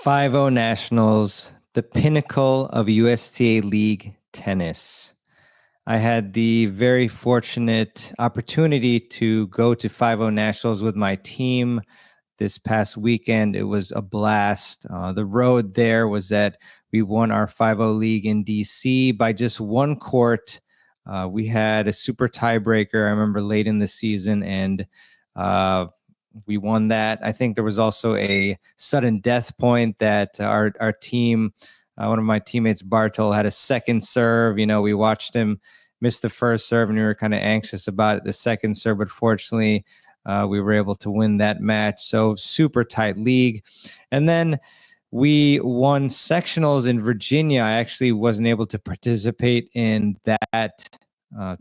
5-0 Nationals, the pinnacle of USTA League tennis. I had the very fortunate opportunity to go to 5-0 Nationals with my team this past weekend. It was a blast. The road there was that we won our 5-0 league in DC by just one court. We had a super tiebreaker, I remember, late in the season, and we won that. I think there was also a sudden death point that our team, one of my teammates, Bartol, had a second serve. You know, we watched him miss the first serve, and we were kind of anxious about the second serve, but fortunately, we were able to win that match. So super tight league. And then we won sectionals in Virginia. I actually wasn't able to participate in that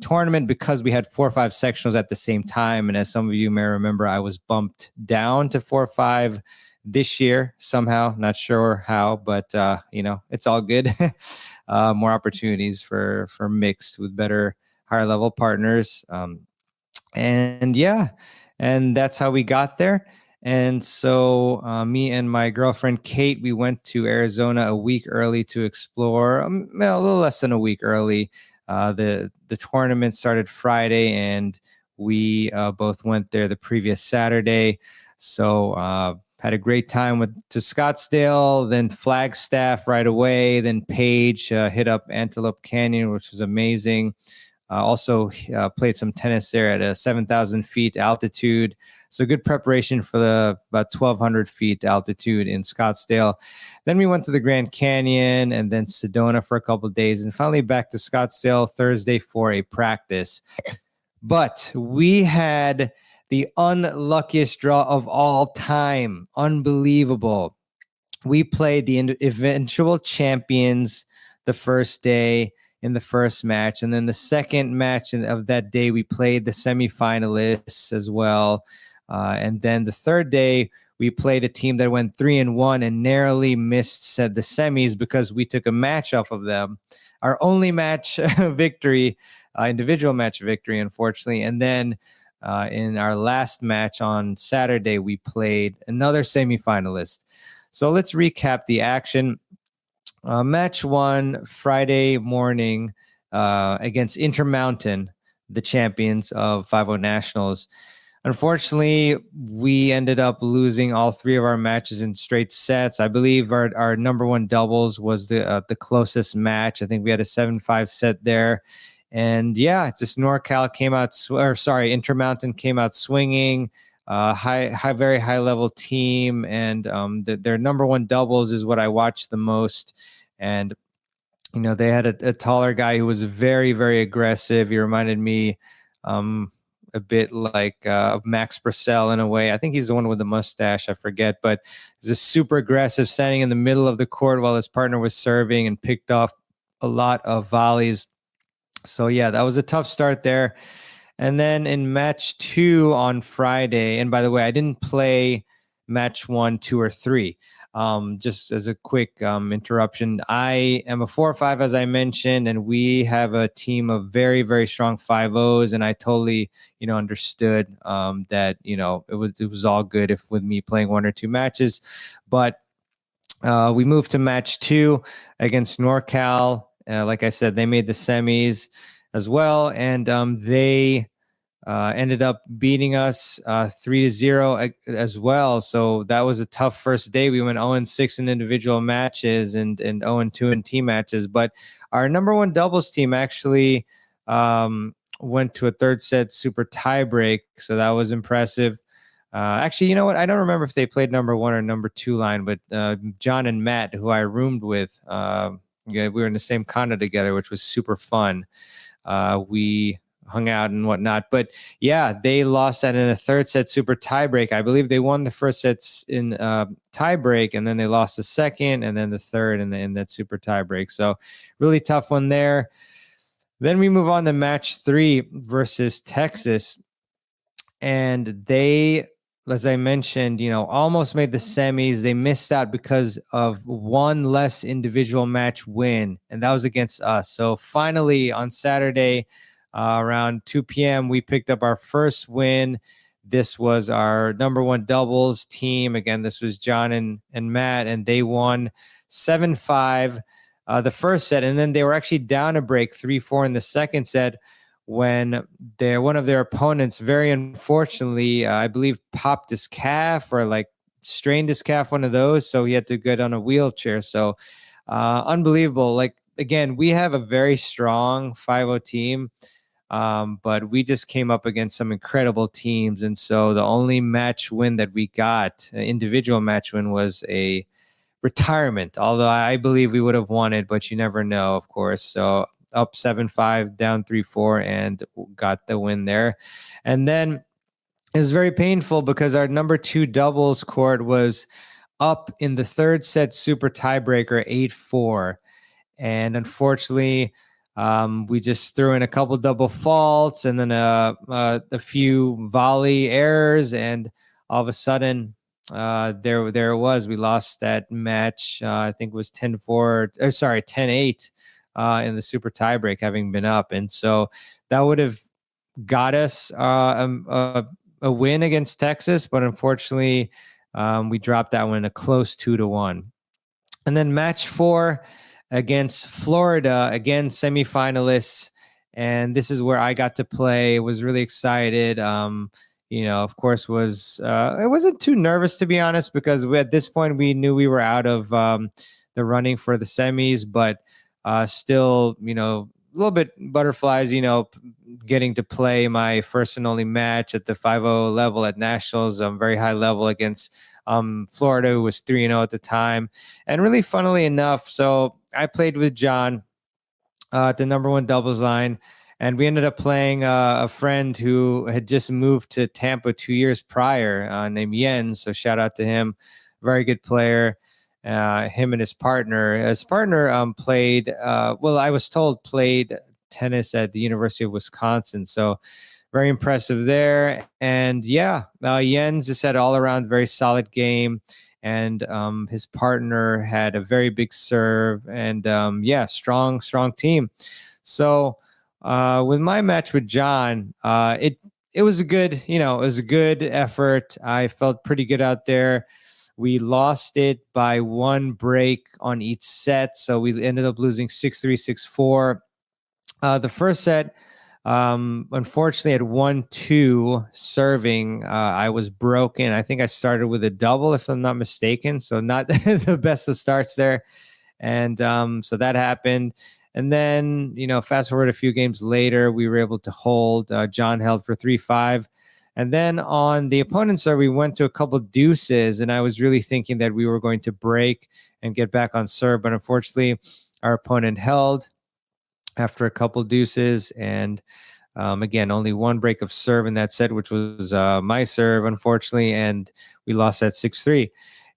tournament because we had 4 or 5 sectionals at the same time. And as some of you may remember, I was bumped down to 4 or 5 this year somehow. Not sure how, but it's all good. More opportunities for mixed with better, higher level partners. And that's how we got there. And so me and my girlfriend, Kate, we went to Arizona a week early to explore, a little less than a week early. The tournament started Friday, and we both went there the previous Saturday. So had a great time to Scottsdale, then Flagstaff right away, then Page, hit up Antelope Canyon, which was amazing. Also played some tennis there at 7,000 feet altitude. So good preparation for the about 1,200 feet altitude in Scottsdale. Then we went to the Grand Canyon and then Sedona for a couple of days, and finally back to Scottsdale Thursday for a practice. But we had the unluckiest draw of all time. Unbelievable. We played the eventual champions the first day in the first match. And then the second match of that day, we played the semifinalists as well. And then the third day, we played a team that went 3-1 and narrowly missed the semis because we took a match off of them. Our only match victory, individual match victory, unfortunately. And then in our last match on Saturday, we played another semifinalist. So let's recap the action. Match 1, Friday morning against Intermountain, the champions of 5-0 Nationals. Unfortunately, we ended up losing all 3 of our matches in straight sets. I believe our number 1 doubles was the closest match. I think we had a 7-5 set there. And just NorCal came out, Intermountain came out swinging. Very high level team, and their number 1 doubles is what I watched the most. And they had a taller guy who was very, very aggressive. He reminded me a bit like of Max Purcell in a way. I think he's the one with the mustache, I forget, but he's a super aggressive, standing in the middle of the court while his partner was serving, and picked off a lot of volleys. So that was a tough start there. And then in match 2 on Friday, and by the way, I didn't play match 1, 2, or 3. Just as a quick interruption, I am a 4-5, as I mentioned, and we have a team of very, very strong 5-0s, and I totally, understood that, it was all good with me playing 1 or 2 matches. But we moved to match 2 against NorCal. Like I said, they made the semis as well, and they ended up beating us 3-0 as well. So that was a tough first day. We went 0-6 in individual matches and 0-2 in team matches. But our number 1 doubles team actually went to a third set super tiebreak. So that was impressive. Actually, you know what? I don't remember if they played number 1 or number 2 line, but John and Matt, who I roomed with, we were in the same condo together, which was super fun. We hung out and whatnot, but they lost that in a third set super tiebreak. I believe they won the first sets in tiebreak, and then they lost the second, and then the third in that super tiebreak. So really tough one there. Then we move on to match 3 versus Texas, and they, as I mentioned, almost made the semis. They missed out because of 1 less individual match win, and that was against us. So finally on Saturday, around 2 p.m., we picked up our first win. this was our number one doubles team. Again, this was John and Matt, and they won 7-5 the first set. And then they were actually down a break 3-4 in the second set when one of their opponents, very unfortunately, I believe, popped his calf or like strained his calf, one of those. So he had to get on a wheelchair. So unbelievable. Like, again, we have a very strong 5-0 team. But we just came up against some incredible teams. And so the only match win that we got, individual match win, was a retirement. Although I believe we would have won it, but you never know, of course. So up 7-5, down 3-4, and got the win there. And then it was very painful because our number 2 doubles court was up in the third set super tiebreaker 8-4. And unfortunately, we just threw in a couple double faults and then a few volley errors, and all of a sudden, there it was. We lost that match. I think it was 10-8 in the super tiebreak, having been up, and so that would have got us a win against Texas, but unfortunately, we dropped that one a close 2-1. And then match 4 against Florida, again, semifinalists. And this is where I got to play. Was really excited. Of course, I wasn't too nervous, to be honest, because at this point we knew we were out of the running for the semis, but still, a little bit butterflies, getting to play my first and only match at the 5-0 level at nationals, very high level against Florida, who was 3-0 at the time. And really, funnily enough, so I played with John at the number 1 doubles line, and we ended up playing a friend who had just moved to Tampa 2 years prior, named Jens. So shout out to him, very good player. Him and his partner. His partner played, I was told played tennis at the University of Wisconsin. So very impressive there. And Jens just had all around very solid game. And his partner had a very big serve. And strong team. So with my match with John, it was a good, effort. I felt pretty good out there. We lost it by 1 break on each set. So we ended up losing 6-3, 6-4. The first set, unfortunately, at 1-2 serving, I was broken. I think I started with a double, if I'm not mistaken. So not the best of starts there. And so that happened. And then, fast forward a few games later, we were able to hold. John held for 3-5. And then on the opponent's side, we went to a couple deuces, and I was really thinking that we were going to break and get back on serve. But unfortunately, our opponent held after a couple deuces. And again, only 1 break of serve in that set, which was my serve, unfortunately. And we lost that 6-3.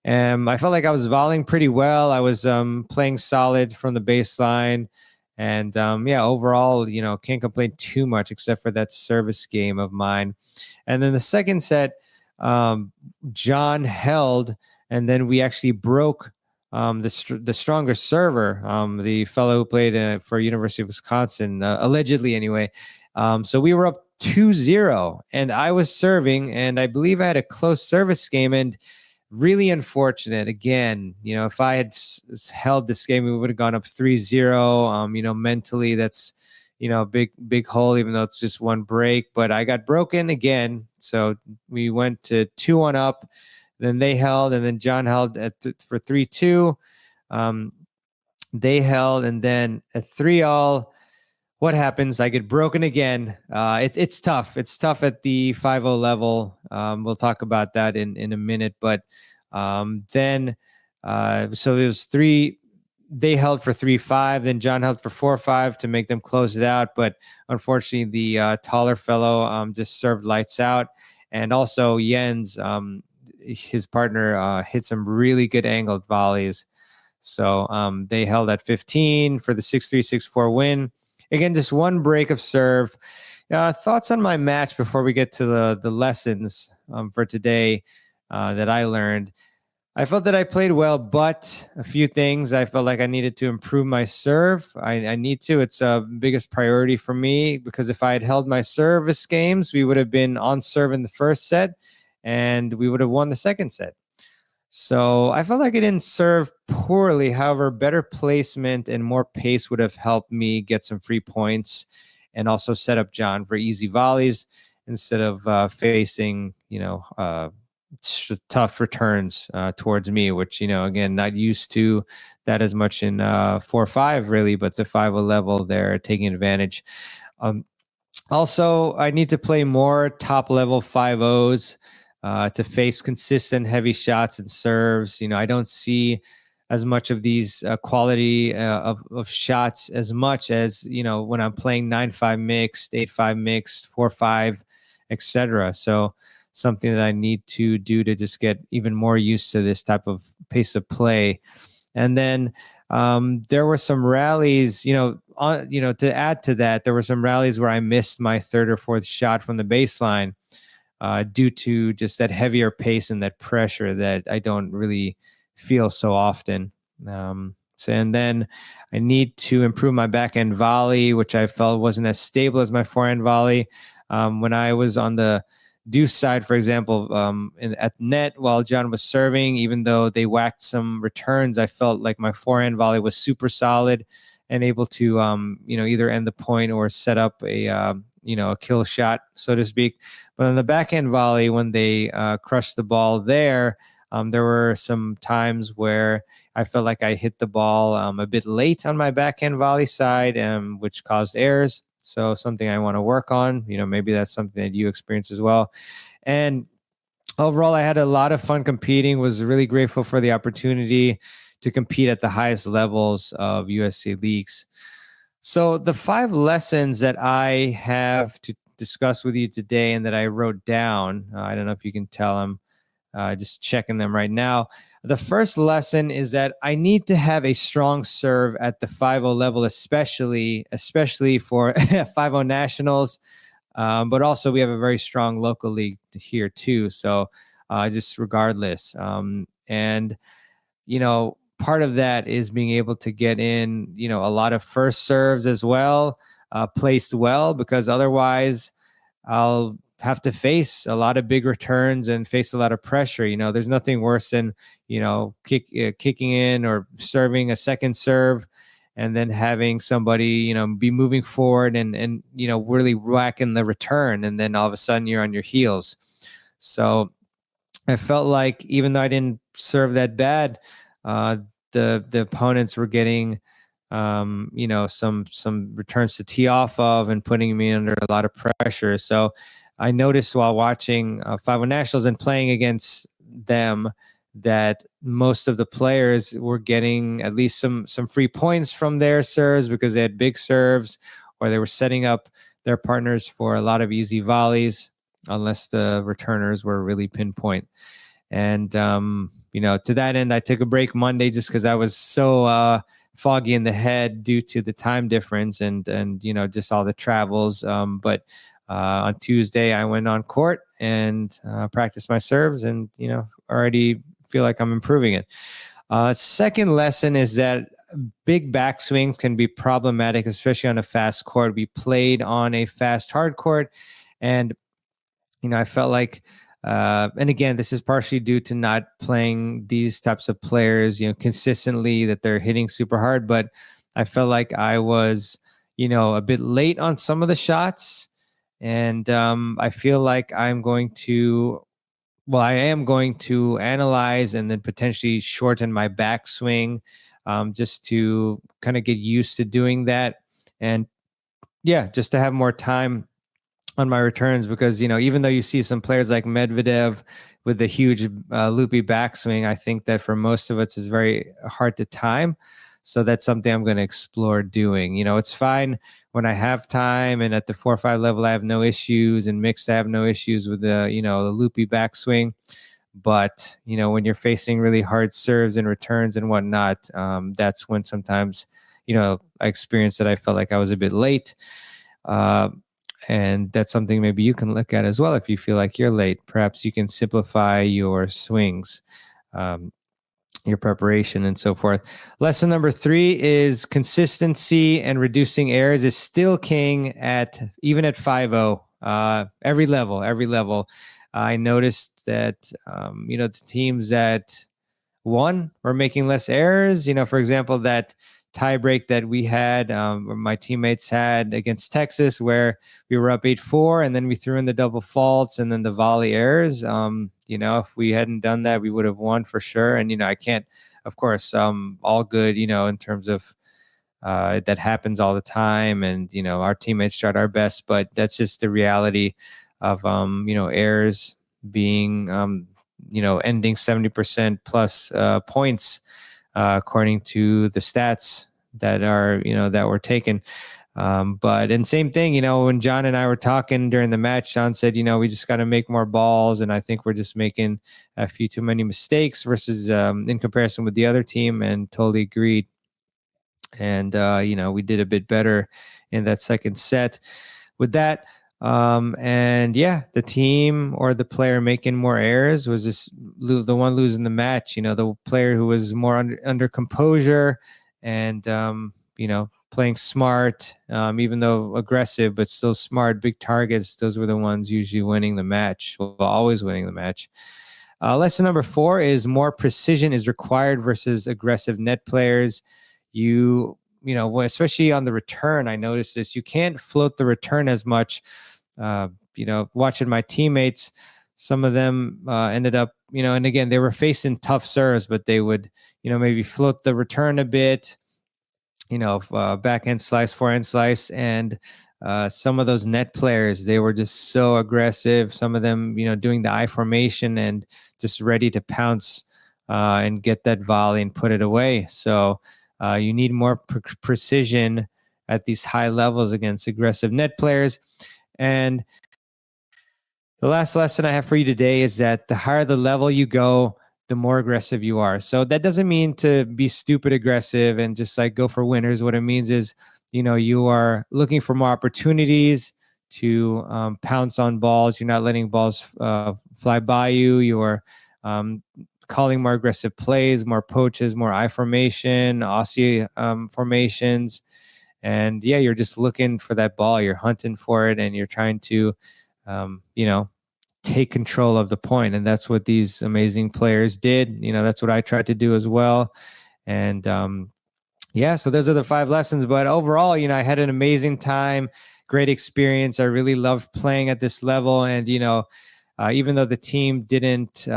I felt like I was volleying pretty well. I was playing solid from the baseline. And overall, can't complain too much except for that service game of mine. And then the second set, John held, and then we actually broke the stronger server, the fellow who played for University of Wisconsin, allegedly anyway. So we were up 2-0, and I was serving, and I believe I had a close service game, and really unfortunate. Again, if I had held this game, we would have gone up 3-0. Mentally, that's, big hole, even though it's just 1 break. But I got broken again. So we went to 2-1 up. Then they held, and then John held for 3-2. They held, and then at 3-3. What happens? I get broken again. It's tough. It's tough at the 5-0 level. We'll talk about that in a minute. But then, so it was 3. They held for 3-5. Then John held for 4-5 to make them close it out. But unfortunately, the taller fellow just served lights out. And also Jens, his partner, hit some really good angled volleys. So they held at 15 for the 6-3, 6-4 win. Again, just 1 break of serve. Thoughts on my match before we get to the lessons for today that I learned. I felt that I played well, but a few things I felt like I needed to improve my serve. I need to. It's a biggest priority for me because if I had held my service games, we would have been on serve in the first set and we would have won the second set. So I felt like I didn't serve poorly. However, better placement and more pace would have helped me get some free points and also set up John for easy volleys instead of facing, tough returns towards me, which, again, not used to that as much in 4-5 really, but the 5 level they're taking advantage. Um, Also, I need to play more top level 5-0s to face consistent heavy shots and serves. I don't see as much of these quality of shots as much as, when I'm playing 9-5 mixed, 8-5 mixed, 4-5, etc. So something that I need to do to just get even more used to this type of pace of play. And then there were some rallies, to add to that, there were some rallies where I missed my third or fourth shot from the baseline due to just that heavier pace and that pressure that I don't really feel so often. And then I need to improve my backhand volley, which I felt wasn't as stable as my forehand volley. When I was on the deuce side, for example, at net while John was serving, even though they whacked some returns, I felt like my forehand volley was super solid and able to, either end the point or set up a kill shot, so to speak. But on the backhand volley, when they crushed the ball there were some times where I felt like I hit the ball a bit late on my backhand volley side, which caused errors. So something I want to work on. Maybe that's something that you experience as well. And overall, I had a lot of fun competing. Was really grateful for the opportunity to compete at the highest levels of USTA leagues. So the 5 lessons that I have to discuss with you today and that I wrote down, I don't know if you can tell them, just checking them right now. The first lesson is that I need to have a strong serve at the 5-0 level, especially for 5-0 nationals. But also we have a very strong local league here too. So just regardless. And, part of that is being able to get in, a lot of first serves as well, placed well, because otherwise I'll have to face a lot of big returns and face a lot of pressure. There's nothing worse than, kicking in or serving a second serve and then having somebody, be moving forward and really whacking the return. And then all of a sudden you're on your heels. So I felt like even though I didn't serve that bad, the opponents were getting some returns to tee off of and putting me under a lot of pressure. So I noticed while watching 5-0 Nationals and playing against them that most of the players were getting at least some free points from their serves because they had big serves, or they were setting up their partners for a lot of easy volleys, unless the returners were really pinpoint. And, to that end, I took a break Monday just because I was so foggy in the head due to the time difference and just all the travels. But on Tuesday, I went on court and practiced my serves and, already feel like I'm improving it. Second lesson is that big backswings can be problematic, especially on a fast court. We played on a fast hard court, and I felt like, and again, this is partially due to not playing these types of players, consistently, that they're hitting super hard. But I felt like I was, a bit late on some of the shots, and I feel like I am going to analyze and then potentially shorten my backswing, just to kind of get used to doing that, and just to have more time on my returns, because even though you see some players like Medvedev with the huge loopy backswing, I think that for most of us is very hard to time. So that's something I'm going to explore doing. It's fine when I have time, and at the 4-5 level I have no issues, and mixed I have no issues with the the loopy backswing. But when you're facing really hard serves and returns and whatnot, that's when sometimes I experienced that I felt like I was a bit late. And that's something maybe you can look at as well. If you feel like you're late, perhaps you can simplify your swings. your preparation and so forth. Lesson number 3 is consistency and reducing errors is still king even at 5-0. Every level. I noticed that, the teams that won were making less errors. For example, that tiebreak that we had, my teammates had against Texas, where we were up 8-4, and then we threw in the double faults and then the volley errors. If we hadn't done that, we would have won for sure. And I can't, of course, all good. In terms of that happens all the time, and our teammates tried our best, but that's just the reality of errors being ending 70% plus points according to the stats that were taken. And same thing, when John and I were talking during the match, John said, we just got to make more balls. And I think we're just making a few too many mistakes versus in comparison with the other team, and totally agreed. And, we did a bit better in that second set with that. The team or the player making more errors was just the one losing the match. The player who was more under composure and, playing smart, even though aggressive, but still smart, big targets. Those were the ones usually winning the match, always winning the match. Lesson number 4 is more precision is required versus aggressive net players. Especially on the return, I noticed this. You can't float the return as much. Watching my teammates, some of them ended up, and again, they were facing tough serves, but they would, maybe float the return a bit, backhand slice, forehand slice. And some of those net players, they were just so aggressive. Some of them, doing the I formation and just ready to pounce and get that volley and put it away. So you need more precision at these high levels against aggressive net players. And the last lesson I have for you today is that the higher the level you go, the more aggressive you are. So that doesn't mean to be stupid aggressive and just like go for winners. What it means is, you are looking for more opportunities to pounce on balls. You're not letting balls fly by you. You're calling more aggressive plays, more poaches, more I formation, Aussie formations. And you're just looking for that ball. You're hunting for it, and you're trying to, take control of the point. And that's what these amazing players did. That's what I tried to do as well. And so those are the 5 lessons. But overall, I had an amazing time, great experience. I really loved playing at this level. And, even though the team didn't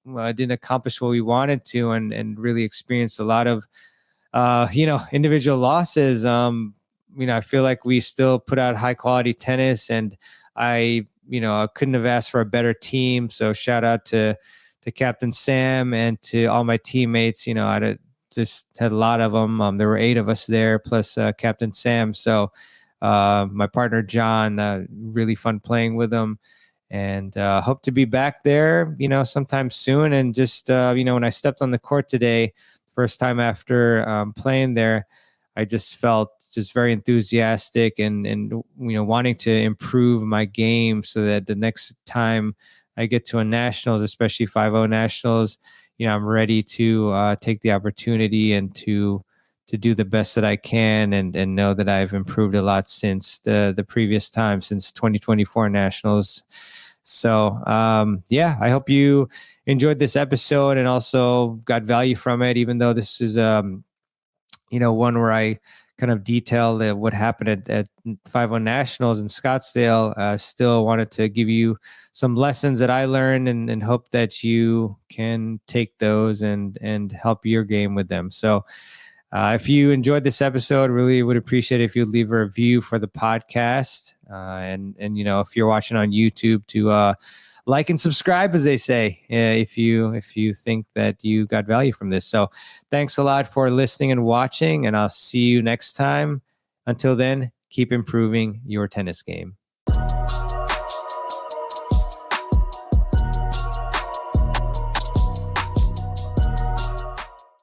accomplish what we wanted to, and really experienced a lot of, individual losses, I feel like we still put out high quality tennis, and I couldn't have asked for a better team. So shout out to Captain Sam and to all my teammates. I just had a lot of them. There were 8 of us there, plus Captain Sam. So my partner, John, really fun playing with him, and hope to be back there, sometime soon. And just, when I stepped on the court today, first time after playing there, I just felt just very enthusiastic and wanting to improve my game so that the next time I get to a nationals, especially 5-0 nationals, I'm ready to take the opportunity and to do the best that I can, and know that I've improved a lot since the previous time, since 2024 nationals. So I hope you enjoyed this episode and also got value from it, even though this is one where I kind of detailed what happened at 5-0 Nationals in Scottsdale. Still wanted to give you some lessons that I learned, and hope that you can take those and help your game with them. So if you enjoyed this episode, really would appreciate it if you'd leave a review for the podcast. And if you're watching on YouTube, to like and subscribe, as they say, if you think that you got value from this. So thanks a lot for listening and watching, and I'll see you next time. Until then, keep improving your tennis game.